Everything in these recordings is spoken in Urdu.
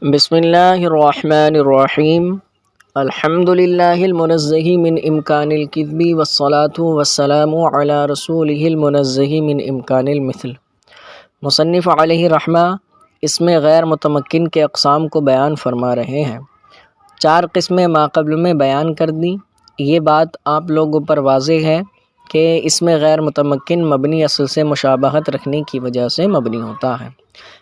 بسم اللہ الرحمن الرحیم الحمد للہ المنزہ من امکان الکذب والصلاة والسلام علی رسولہ المنزہ من امکان المثل۔ مصنف علیہ رحمہ اس میں غیر متمکن کے اقسام کو بیان فرما رہے ہیں۔ 4 قسمیں ماقبل میں بیان کر دیں۔ یہ بات آپ لوگوں پر واضح ہے کہ اس میں غیر متمکن مبنی اصل سے مشابہت رکھنے کی وجہ سے مبنی ہوتا ہے۔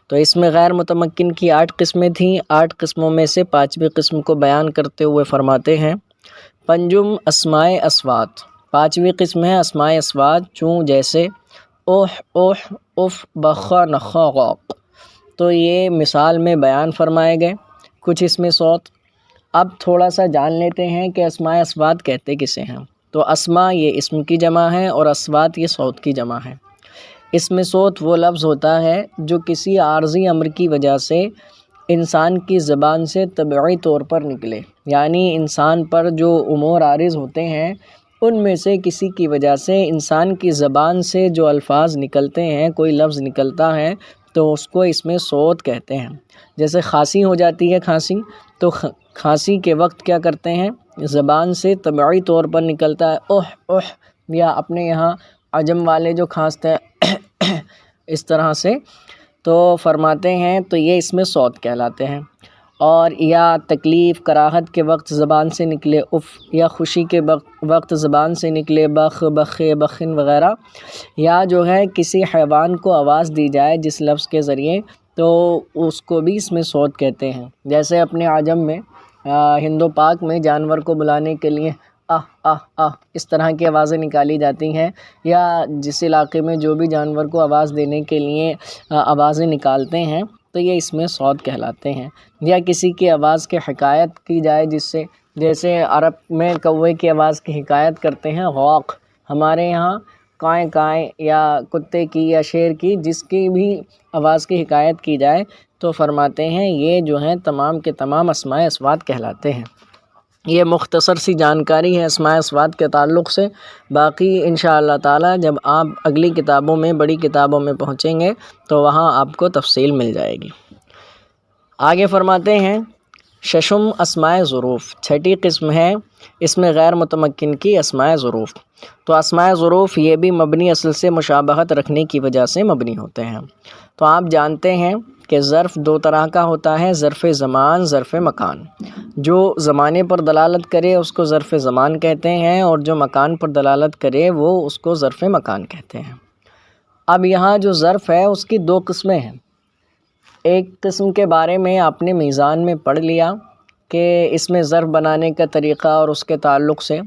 تو اس میں غیر متمکن کی 8 قسمیں تھیں۔ 8 قسموں میں سے 5ویں قسم کو بیان کرتے ہوئے فرماتے ہیں پنجم اسماء اصوات۔ 5ویں قسم ہے اسماء اصوات، چوں جیسے اوہ اوہ اف بخا نخا غوق، تو یہ مثال میں بیان فرمائے گئے کچھ اسم صوت۔ اب تھوڑا سا جان لیتے ہیں کہ اسماء اصوات کہتے کسے ہیں۔ تو اسماء یہ اسم کی جمع ہے اور اصوات یہ صوت کی جمع ہے۔ اسم صوت وہ لفظ ہوتا ہے جو کسی عارضی امر کی وجہ سے انسان کی زبان سے طبعی طور پر نکلے، یعنی انسان پر جو امور عارض ہوتے ہیں ان میں سے کسی کی وجہ سے انسان کی زبان سے جو الفاظ نکلتے ہیں، کوئی لفظ نکلتا ہے تو اس کو اسم صوت کہتے ہیں۔ جیسے کھانسی ہو جاتی ہے کھانسی، تو کھانسی کے وقت کیا کرتے ہیں، زبان سے طبعی طور پر نکلتا ہے اوہ اوہ، یا اپنے یہاں عجم والے جو کھانستے ہیں اس طرح سے، تو فرماتے ہیں تو یہ اسم صوت کہلاتے ہیں۔ اور یا تکلیف کراہت کے وقت زبان سے نکلے اف، یا خوشی کے وقت زبان سے نکلے بخ بخے بخن وغیرہ، یا جو ہے کسی حیوان کو آواز دی جائے جس لفظ کے ذریعے تو اس کو بھی اسم صوت کہتے ہیں۔ جیسے اپنے عجم میں ہند و پاک میں جانور کو بلانے کے لیے آہ آہ آہ اس طرح کی آوازیں نکالی جاتی ہیں، یا جس علاقے میں جو بھی جانور کو آواز دینے کے لیے آوازیں نکالتے ہیں تو یہ اسم صوت کہلاتے ہیں۔ یا کسی کی آواز کی حکایت کی جائے جس سے، جیسے عرب میں کوے کی آواز کی حکایت کرتے ہیں غوق، ہمارے یہاں کائیں کائیں، یا کتے کی یا شیر کی، جس کی بھی آواز کی حکایت کی جائے تو فرماتے ہیں یہ جو ہیں تمام کے تمام اسماء اصوات کہلاتے ہیں۔ یہ مختصر سی جانکاری ہے اسماء اصوات کے تعلق سے، باقی انشاءاللہ تعالی جب آپ اگلی کتابوں میں، بڑی کتابوں میں پہنچیں گے تو وہاں آپ کو تفصیل مل جائے گی۔ آگے فرماتے ہیں ششم اسماء ظروف، 6ٹھی قسم ہے اس میں غیر متمکن کی اسماء ظروف۔ تو اسماء ظروف یہ بھی مبنی اصل سے مشابہت رکھنے کی وجہ سے مبنی ہوتے ہیں۔ تو آپ جانتے ہیں کہ ظرف 2 طرح کا ہوتا ہے، ظرف زمان، ظرف مکان۔ جو زمانے پر دلالت کرے اس کو ظرف زمان کہتے ہیں، اور جو مکان پر دلالت کرے وہ اس کو ظرف مکان کہتے ہیں۔ اب یہاں جو ظرف ہے اس کی 2 قسمیں ہیں۔ ایک قسم کے بارے میں آپ نے میزان میں پڑھ لیا کہ اس میں ظرف بنانے کا طریقہ اور اس کے تعلق سے،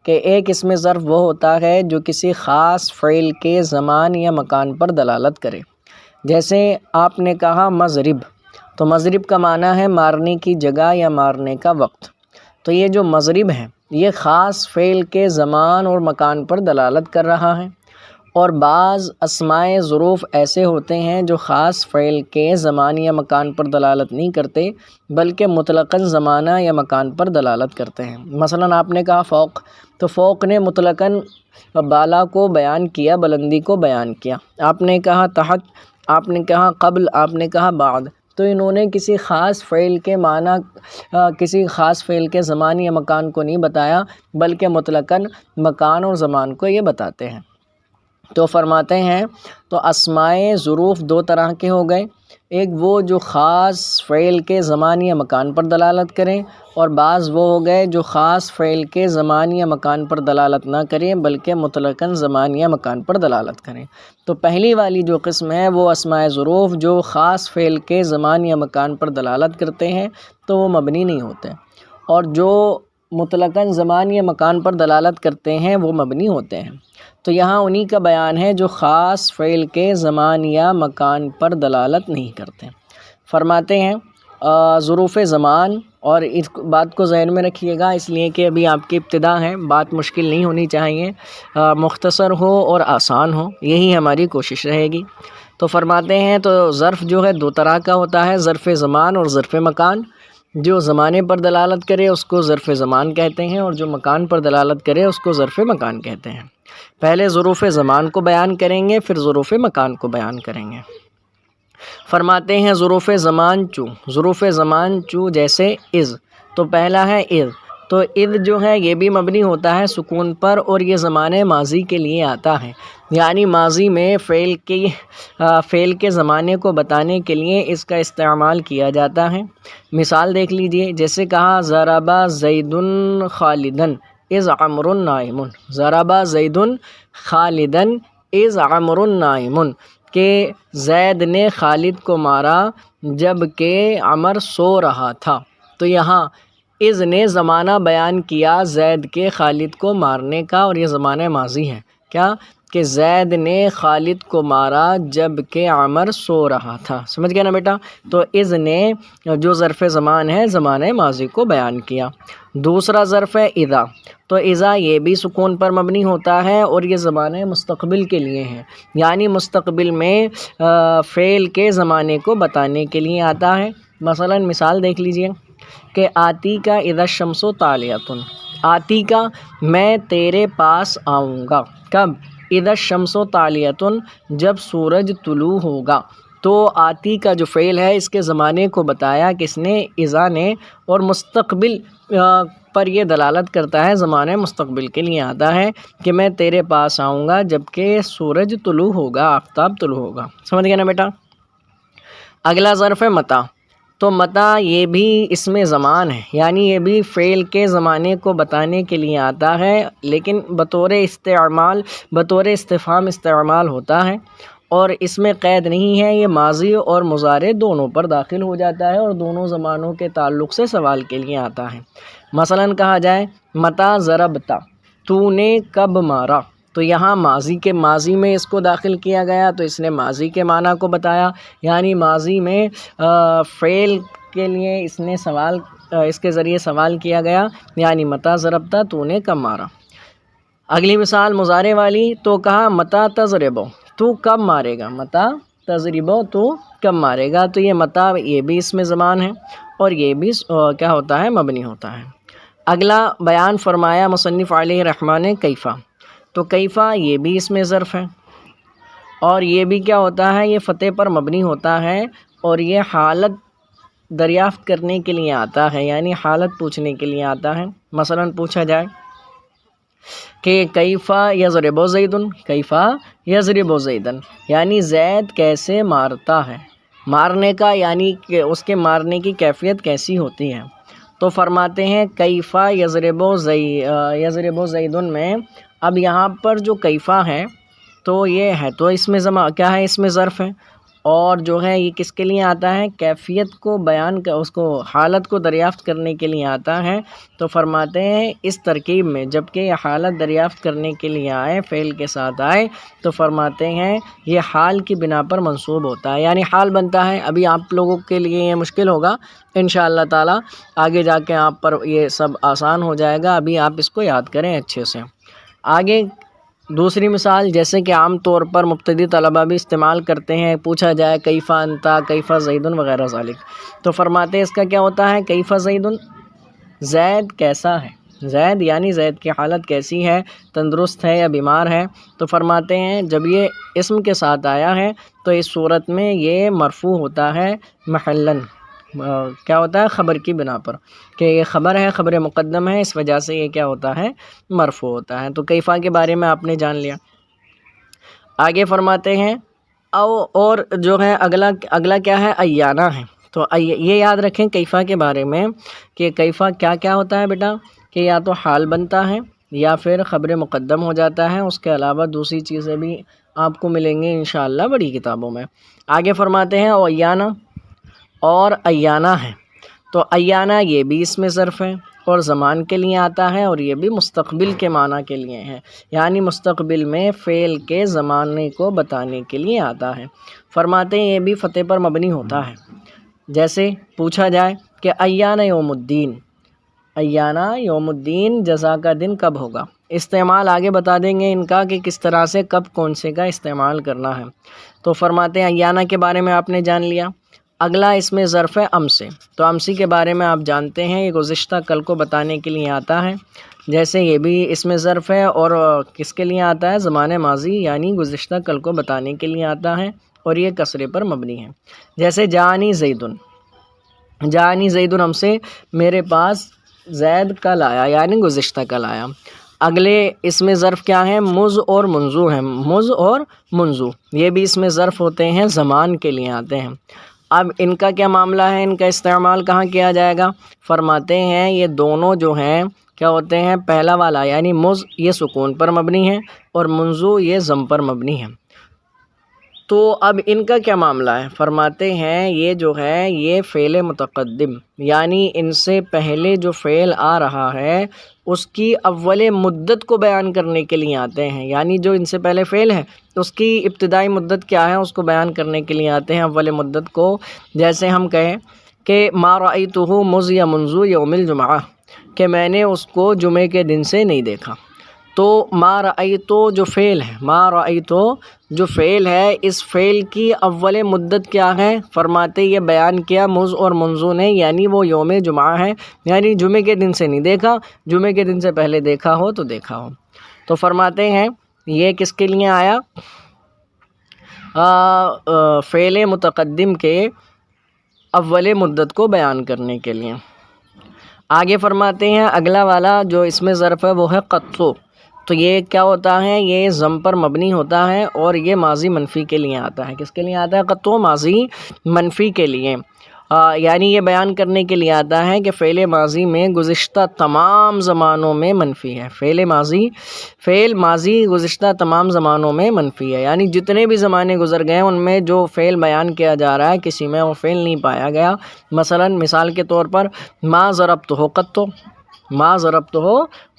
کہ ایک اس میں ظرف وہ ہوتا ہے جو کسی خاص فعل کے زمان یا مکان پر دلالت کرے۔ جیسے آپ نے کہا مضرب، تو مضرب کا معنی ہے مارنے کی جگہ یا مارنے کا وقت۔ تو یہ جو مضرب ہے یہ خاص فعل کے زمان اور مکان پر دلالت کر رہا ہے۔ اور بعض اسماء ظروف ایسے ہوتے ہیں جو خاص فعل کے زمان یا مکان پر دلالت نہیں کرتے بلکہ مطلقاً زمانہ یا مکان پر دلالت کرتے ہیں۔ مثلاً آپ نے کہا فوق، تو فوق نے مطلقاً بالا کو بیان کیا، بلندی کو بیان کیا۔ آپ نے کہا تحت، آپ نے کہا قبل، آپ نے کہا بعد، تو انہوں نے کسی خاص فعل کے معنی، کسی خاص فعل کے زمان یا مکان کو نہیں بتایا بلکہ مطلقاً مکان اور زمان کو یہ بتاتے ہیں۔ تو فرماتے ہیں تو اسماء ظروف 2 طرح کے ہو گئے، ایک وہ جو خاص فعل کے زمان یا مکان پر دلالت کریں، اور بعض وہ ہو گئے جو خاص فعل کے زمان یا مکان پر دلالت نہ کریں بلکہ مطلقاً زمان یا مکان پر دلالت کریں۔ تو پہلی والی جو قسم ہے وہ اسماء ظروف جو خاص فعل کے زمان یا مکان پر دلالت کرتے ہیں تو وہ مبنی نہیں ہوتے، اور جو مطلقاً زمان یا مکان پر دلالت کرتے ہیں وہ مبنی ہوتے ہیں۔ تو یہاں انہی کا بیان ہے جو خاص فعل کے زمان یا مکان پر دلالت نہیں کرتے۔ فرماتے ہیں ظروف زمان، اور اس بات کو ذہن میں رکھیے گا اس لیے کہ ابھی آپ کی ابتدا ہے، بات مشکل نہیں ہونی چاہیے، مختصر ہو اور آسان ہو، یہی ہماری کوشش رہے گی۔ تو فرماتے ہیں تو ظرف جو ہے 2 طرح کا ہوتا ہے، ظرف زمان اور ظرف مکان۔ جو زمانے پر دلالت کرے اس کو ظرف زمان کہتے ہیں، اور جو مکان پر دلالت کرے اس کو ظرف مکان کہتے ہیں۔ پہلے ظروف زمان کو بیان کریں گے، پھر ظروف مکان کو بیان کریں گے۔ فرماتے ہیں ظروف زمان چو جیسے از، تو پہلا ہے از، تو اذ جو ہے یہ بھی مبنی ہوتا ہے سکون پر، اور یہ زمانے ماضی کے لیے آتا ہے، یعنی ماضی میں فعل کے زمانے کو بتانے کے لیے اس کا استعمال کیا جاتا ہے۔ مثال دیکھ لیجئے، جیسے کہا ضرب زید خالدا اذ عمرو نائم، ضرب زید خالدا اذ عمرو نائم، کہ زید نے خالد کو مارا جب کہ عمر سو رہا تھا۔ تو یہاں اذ نے زمانہ بیان کیا زید کے خالد کو مارنے کا، اور یہ زمانہ ماضی ہے، کیا کہ زید نے خالد کو مارا جب کہ عمر سو رہا تھا۔ سمجھ گیا نا بیٹا؟ تو اذ نے جو ظرف زمان ہے زمانہ ماضی کو بیان کیا۔ دوسرا ظرف ہے اذا، تو اذا یہ بھی سکون پر مبنی ہوتا ہے، اور یہ زمانہ مستقبل کے لیے ہے، یعنی مستقبل میں فعل کے زمانے کو بتانے کے لیے آتا ہے۔ مثلا مثال دیکھ لیجئے کہ آتی کا اذا الشمس طالعۃ، آتی کا میں تیرے پاس آؤں گا، کب؟ اذا الشمس طالعۃ، جب سورج طلوع ہوگا۔ تو آتی کا جو فعل ہے اس کے زمانے کو بتایا کس نے؟ اذا نے، اور مستقبل پر یہ دلالت کرتا ہے، زمانہ مستقبل کے لیے آتا ہے کہ میں تیرے پاس آؤں گا جب کہ سورج طلوع ہوگا، آفتاب طلوع ہوگا۔ سمجھ گیا نا بیٹا؟ اگلا ظرف ہے متا، تو متا یہ بھی اسم زمان ہے، یعنی یہ بھی فعل کے زمانے کو بتانے کے لیے آتا ہے، لیکن بطور استفہام استعمال ہوتا ہے، اور اس میں قید نہیں ہے، یہ ماضی اور مضارع دونوں پر داخل ہو جاتا ہے، اور دونوں زمانوں کے تعلق سے سوال کے لیے آتا ہے۔ مثلا کہا جائے متا ضربتا، تو نے کب مارا، تو یہاں ماضی میں اس کو داخل کیا گیا، تو اس نے ماضی کے معنی کو بتایا، یعنی ماضی میں فعل کے لیے اس کے ذریعے سوال کیا گیا، یعنی متا ضربتا، تو نے کب مارا۔ اگلی مثال مضارع والی، تو کہا متا تضرب، تو کب مارے گا، متا تضرب، تو کب مارے گا۔ تو یہ متا یہ بھی اسم زمان ہے، اور یہ بھی کیا ہوتا ہے؟ مبنی ہوتا ہے۔ اگلا بیان فرمایا مصنف علیہ الرحمٰن نے کیفا، تو کیفا یہ بھی اسم ظرف ہے، اور یہ بھی کیا ہوتا ہے؟ یہ فتح پر مبنی ہوتا ہے، اور یہ حالت دریافت کرنے کے لیے آتا ہے، یعنی حالت پوچھنے کے لیے آتا ہے۔ مثلا پوچھا جائے کہ کیفا یضرب زید، کیفا یضرب زیدن، یعنی زید کیسے مارتا ہے، مارنے کا یعنی کہ اس کے مارنے کی کیفیت کیسی ہوتی ہے۔ تو فرماتے ہیں کیفا یضرب زید میں، اب یہاں پر جو کیفا ہے تو یہ ہے تو کیا ہے؟ اسم ظرف ہے، اور جو ہے یہ کس کے لیے آتا ہے؟ کیفیت کو اس کو حالت کو دریافت کرنے کے لیے آتا ہے۔ تو فرماتے ہیں اس ترکیب میں جب کہ یہ حالت دریافت کرنے کے لیے آئے، فعل کے ساتھ آئے، تو فرماتے ہیں یہ حال کی بنا پر منصوب ہوتا ہے، یعنی حال بنتا ہے۔ ابھی آپ لوگوں کے لیے یہ مشکل ہوگا، انشاءاللہ تعالی آگے جا کے آپ پر یہ سب آسان ہو جائے گا، ابھی آپ اس کو یاد کریں اچھے سے۔ آگے دوسری مثال، جیسے کہ عام طور پر مبتدی طلبہ بھی استعمال کرتے ہیں، پوچھا جائے کیفا انتا، کیفا زید وغیرہ ذالک، تو فرماتے ہیں اس کا کیا ہوتا ہے؟ کیفا زید، زید کیسا ہے، زید یعنی زید کی حالت کیسی ہے، تندرست ہے یا بیمار ہے۔ تو فرماتے ہیں جب یہ اسم کے ساتھ آیا ہے تو اس صورت میں یہ مرفوع ہوتا ہے محلاً، کیا ہوتا ہے؟ خبر کی بنا پر، کہ یہ خبر ہے، خبر مقدم ہے، اس وجہ سے یہ کیا ہوتا ہے؟ مرفوع ہوتا ہے۔ تو کیفا کے بارے میں آپ نے جان لیا۔ آگے فرماتے ہیں اور جو ہے اگلا کیا ہے؟ ایانہ ہے۔ تو یہ یاد رکھیں کیفا کے بارے میں کہ کیفا کیا ہوتا ہے بیٹا، کہ یا تو حال بنتا ہے یا پھر خبر مقدم ہو جاتا ہے، اس کے علاوہ دوسری چیزیں بھی آپ کو ملیں گی انشاءاللہ بڑی کتابوں میں۔ آگے فرماتے ہیں اور ایانہ ہے، تو ایانہ یہ بھی اسم ظرف ہے اور زمان کے لیے آتا ہے، اور یہ بھی مستقبل کے معنی کے لیے ہے، یعنی مستقبل میں فعل کے زمانے کو بتانے کے لیے آتا ہے۔ فرماتے ہیں یہ بھی فتح پر مبنی ہوتا ہے، جیسے پوچھا جائے کہ ایانہ یوم الدین، ایانہ یوم الدین، جزا کا دن کب ہوگا۔ استعمال آگے بتا دیں گے ان کا کہ کس طرح سے کب کون سے کا استعمال کرنا ہے۔ تو فرماتے ہیں ایانہ کے بارے میں آپ نے جان لیا۔ اگلا اسم ظرف ہے امسی، تو امسی کے بارے میں آپ جانتے ہیں یہ گزشتہ کل کو بتانے کے لیے آتا ہے، جیسے یہ بھی اسم ظرف ہے اور کس کے لیے آتا ہے؟ زمانہ ماضی، یعنی گزشتہ کل کو بتانے کے لیے آتا ہے، اور یہ کسرے پر مبنی ہے۔ جیسے جانی زیدن، جانی زیدن ہم سے میرے پاس زید کل آیا یعنی گزشتہ کل آیا۔ اگلے اس میں ظرف کیا ہیں؟ مز اور منذو ہیں، مز اور منذو، یہ بھی اس میں ظرف ہوتے ہیں، زمان کے لیے آتے ہیں۔ اب ان کا کیا معاملہ ہے، ان کا استعمال کہاں کیا جائے گا؟ فرماتے ہیں یہ دونوں جو ہیں کیا ہوتے ہیں، پہلا والا یعنی مز یہ سکون پر مبنی ہے اور منذو یہ ضم پر مبنی ہے۔ تو اب ان کا کیا معاملہ ہے؟ فرماتے ہیں یہ جو ہے یہ فعل متقدم یعنی ان سے پہلے جو فعل آ رہا ہے اس کی اول مدت کو بیان کرنے کے لیے آتے ہیں، یعنی جو ان سے پہلے فعل ہے اس کی ابتدائی مدت کیا ہے اس کو بیان کرنے کے لیے آتے ہیں، اول مدت کو۔ جیسے ہم کہیں کہ ما رأیتہ مز یا منذ یوم الجمعہ، کہ میں نے اس کو جمعے کے دن سے نہیں دیکھا۔ تو ما رأیتو جو فعل ہے، ما رأیتو جو فعل ہے، اس فعل کی اول مدت کیا ہے؟ فرماتے یہ بیان کیا مز اور منذ نے، یعنی وہ یوم جمعہ ہے، یعنی جمعے کے دن سے نہیں دیکھا، جمعے کے دن سے پہلے دیکھا ہو تو دیکھا ہو۔ تو فرماتے ہیں یہ کس کے لیے آیا؟ فعل متقدم کے اول مدت کو بیان کرنے کے لیے۔ آگے فرماتے ہیں اگلا والا جو اس میں ظرف ہے وہ ہے قطو، تو یہ کیا ہوتا ہے؟ یہ ضم پر مبنی ہوتا ہے اور یہ ماضی منفی کے لیے آتا ہے۔ کس کے لیے آتا ہے؟ قطو ماضی منفی کے لیے، یعنی یہ بیان کرنے کے لیے آتا ہے کہ فعل ماضی میں گزشتہ تمام زمانوں میں منفی ہے، فعل ماضی گزشتہ تمام زمانوں میں منفی ہے، یعنی جتنے بھی زمانے گزر گئے ان میں جو فعل بیان کیا جا رہا ہے کسی میں وہ فعل نہیں پایا گیا۔ مثلا مثال کے طور پر ما ضربتہ قطو، ما ضربتہ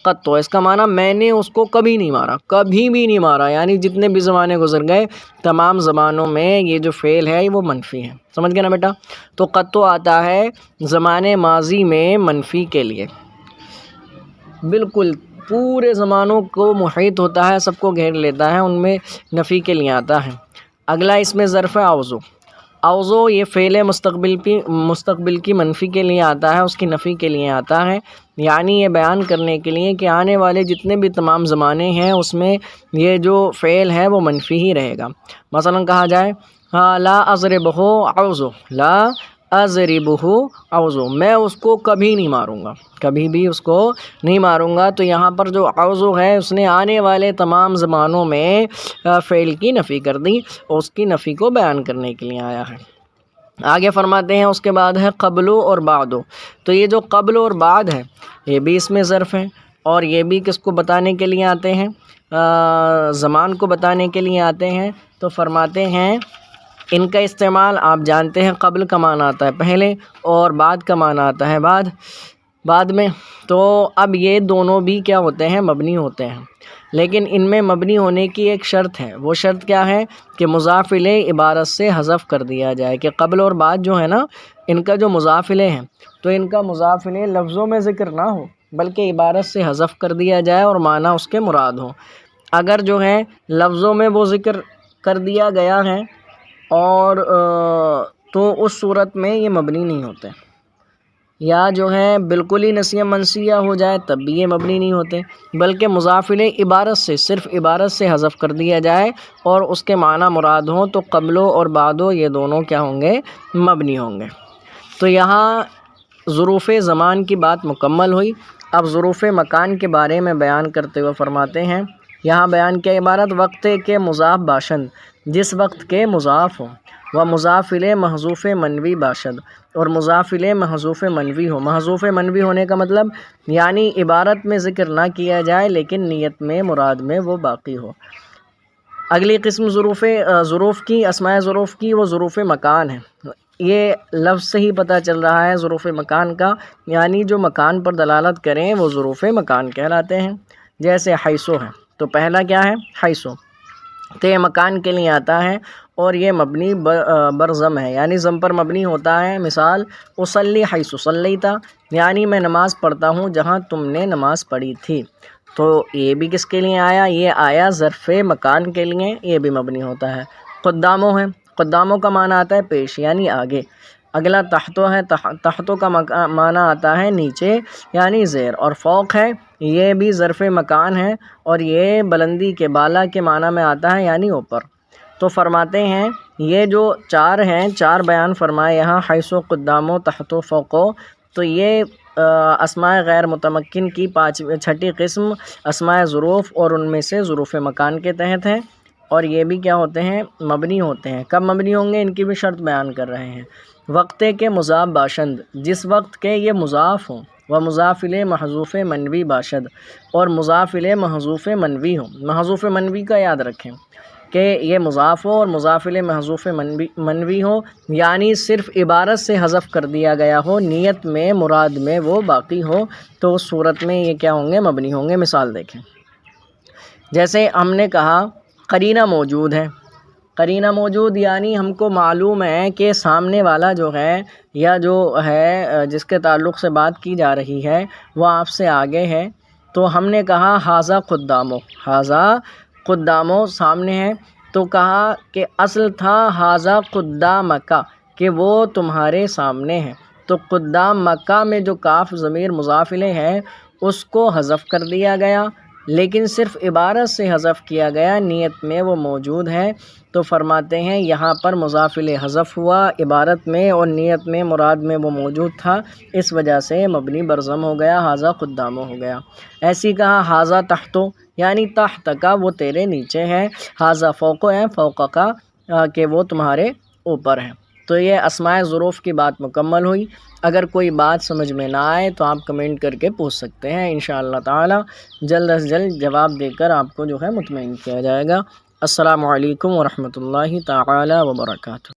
قطو، اس کا معنی میں نے اس کو کبھی نہیں مارا، کبھی بھی نہیں مارا، یعنی جتنے بھی زمانے گزر گئے تمام زمانوں میں یہ جو فعل ہے وہ منفی ہے۔ سمجھ گئے نا بیٹا؟ تو قطو آتا ہے زمانے ماضی میں منفی کے لیے، بالکل پورے زمانوں کو محیط ہوتا ہے، سب کو گھیر لیتا ہے، ان میں نفی کے لیے آتا ہے۔ اگلا اس میں ظرف ہے اوزو، اوزو یہ فعل مستقبل کی منفی کے لیے آتا ہے، اس کی نفی کے لیے آتا ہے، یعنی یہ بیان کرنے کے لیے کہ آنے والے جتنے بھی تمام زمانے ہیں اس میں یہ جو فعل ہے وہ منفی ہی رہے گا۔ مثلا کہا جائے لا اضربہ اوزو، لا اضربہ اوزو، میں اس کو کبھی نہیں ماروں گا، کبھی بھی اس کو نہیں ماروں گا۔ تو یہاں پر جو اوزو ہے اس نے آنے والے تمام زمانوں میں فعل کی نفی کر دی اور اس کی نفی کو بیان کرنے کے لیے آیا ہے۔ آگے فرماتے ہیں اس کے بعد ہے قبلو اور بعدو، تو یہ جو قبل اور بعد ہے یہ بھی اس میں ظرف ہے اور یہ بھی کس کو بتانے کے لیے آتے ہیں؟ زمان کو بتانے کے لیے آتے ہیں۔ تو فرماتے ہیں ان کا استعمال آپ جانتے ہیں، قبل کا معنی آتا ہے پہلے اور بعد کا معنی آتا ہے بعد میں۔ تو اب یہ دونوں بھی کیا ہوتے ہیں؟ مبنی ہوتے ہیں، لیکن ان میں مبنی ہونے کی ایک شرط ہے، وہ شرط کیا ہے کہ مضاف الیہ عبارت سے حذف کر دیا جائے، کہ قبل اور بعد جو ہے نا ان کا جو مضاف الیہ ہے تو ان کا مضاف الیہ لفظوں میں ذکر نہ ہو بلکہ عبارت سے حذف کر دیا جائے اور معنی اس کے مراد ہو۔ اگر جو ہے لفظوں میں وہ ذکر کر دیا گیا ہے اور تو اس صورت میں یہ مبنی نہیں ہوتے، یا جو ہے بالکل ہی نسیہ منسیہ ہو جائے تب بھی یہ مبنی نہیں ہوتے، بلکہ مضاف الیہ عبارت سے صرف عبارت سے حذف کر دیا جائے اور اس کے معنی مراد ہوں تو قبلو اور بعدو یہ دونوں کیا ہوں گے؟ مبنی ہوں گے۔ تو یہاں ظروف زمان کی بات مکمل ہوئی۔ اب ظروف مکان کے بارے میں بیان کرتے ہوئے فرماتے ہیں یہاں بیان کیا عبارت وقت کے مضاف باشند، جس وقت کے مضاف ہوں، و مضاف الیہ محذوف منوی باشد، اور مضاف الیہ محذوف منوی ہو۔ محذوف منوی ہونے کا مطلب یعنی عبارت میں ذکر نہ کیا جائے لیکن نیت میں مراد میں وہ باقی ہو۔ اگلی قسم ظروف کی، اسماء ظروف کی، وہ ظروف مکان ہے۔ یہ لفظ سے ہی پتہ چل رہا ہے ظروف مکان کا، یعنی جو مکان پر دلالت کریں وہ ظروف مکان کہلاتے ہیں۔ جیسے حیثو ہے، تو پہلا کیا ہے؟ حیثو، تو یہ مکان کے لیے آتا ہے اور یہ مبنی بر ضم ہے، یعنی ضم پر مبنی ہوتا ہے۔ مثال اصلی حیث صلیت، یعنی میں نماز پڑھتا ہوں جہاں تم نے نماز پڑھی تھی۔ تو یہ بھی کس کے لیے آیا؟ یہ آیا ظرف مکان کے لیے، یہ بھی مبنی ہوتا ہے۔ قدامو ہے، قداموں کا معنی آتا ہے پیش یعنی آگے۔ اگلا تحتو ہے، تحتو کا معنی آتا ہے نیچے یعنی زیر، اور فوق ہے یہ بھی ظرف مکان ہے اور یہ بلندی کے، بالا کے معنی میں آتا ہے یعنی اوپر۔ تو فرماتے ہیں یہ جو چار ہیں، چار بیان فرمائے یہاں، حیث و قدام و تحت و فوق و، تو یہ اسماء غیر متمکن کی چھٹی قسم اسماء ظروف اور ان میں سے ظروف مکان کے تحت ہے، اور یہ بھی کیا ہوتے ہیں؟ مبنی ہوتے ہیں۔ کب مبنی ہوں گے؟ ان کی بھی شرط بیان کر رہے ہیں۔ وقتے کے مضاف باشند، جس وقت کے یہ مضاف ہوں، و مضاف الیہ محذوف منوی باشد، اور مضاف الیہ محذوف منوی ہوں۔ محذوف منوی کا یاد رکھیں کہ یہ مضاف ہو اور مضاف الیہ محذوف منوی ہو، یعنی صرف عبارت سے حذف کر دیا گیا ہو، نیت میں مراد میں وہ باقی ہو، تو اس صورت میں یہ کیا ہوں گے؟ مبنی ہوں گے۔ مثال دیکھیں، جیسے ہم نے کہا قرینہ موجود ہے۔ قرینہ موجود یعنی ہم کو معلوم ہے کہ سامنے والا جو ہے یا جو ہے جس کے تعلق سے بات کی جا رہی ہے وہ آپ سے آگے ہے، تو ہم نے کہا ھذا قدامو، ھذا قدامو سامنے ہے، تو کہا کہ اصل تھا ھذا قدامک، کہ وہ تمہارے سامنے ہے، تو قدام مکہ میں جو کاف ضمیر مضاف الیہ ہے اس کو حذف کر دیا گیا، لیکن صرف عبارت سے حذف کیا گیا، نیت میں وہ موجود ہے، تو فرماتے ہیں یہاں پر مضاف الیہ حذف ہوا عبارت میں اور نیت میں مراد میں وہ موجود تھا، اس وجہ سے مبنی برضم ہو گیا، ھذا قدامو ہو گیا۔ ایسی کہا ھذا تحتو، یعنی تحت کا وہ تیرے نیچے ہے، ھذا فوق ہے، فوق کا کہ وہ تمہارے اوپر ہے۔ تو یہ اسماء ظروف کی بات مکمل ہوئی۔ اگر کوئی بات سمجھ میں نہ آئے تو آپ کمنٹ کر کے پوچھ سکتے ہیں، انشاءاللہ تعالی جلد از جلد جواب دے کر آپ کو جو ہے مطمئن کیا جائے گا۔ السلام علیکم ورحمۃ اللہ تعالی وبرکاتہ۔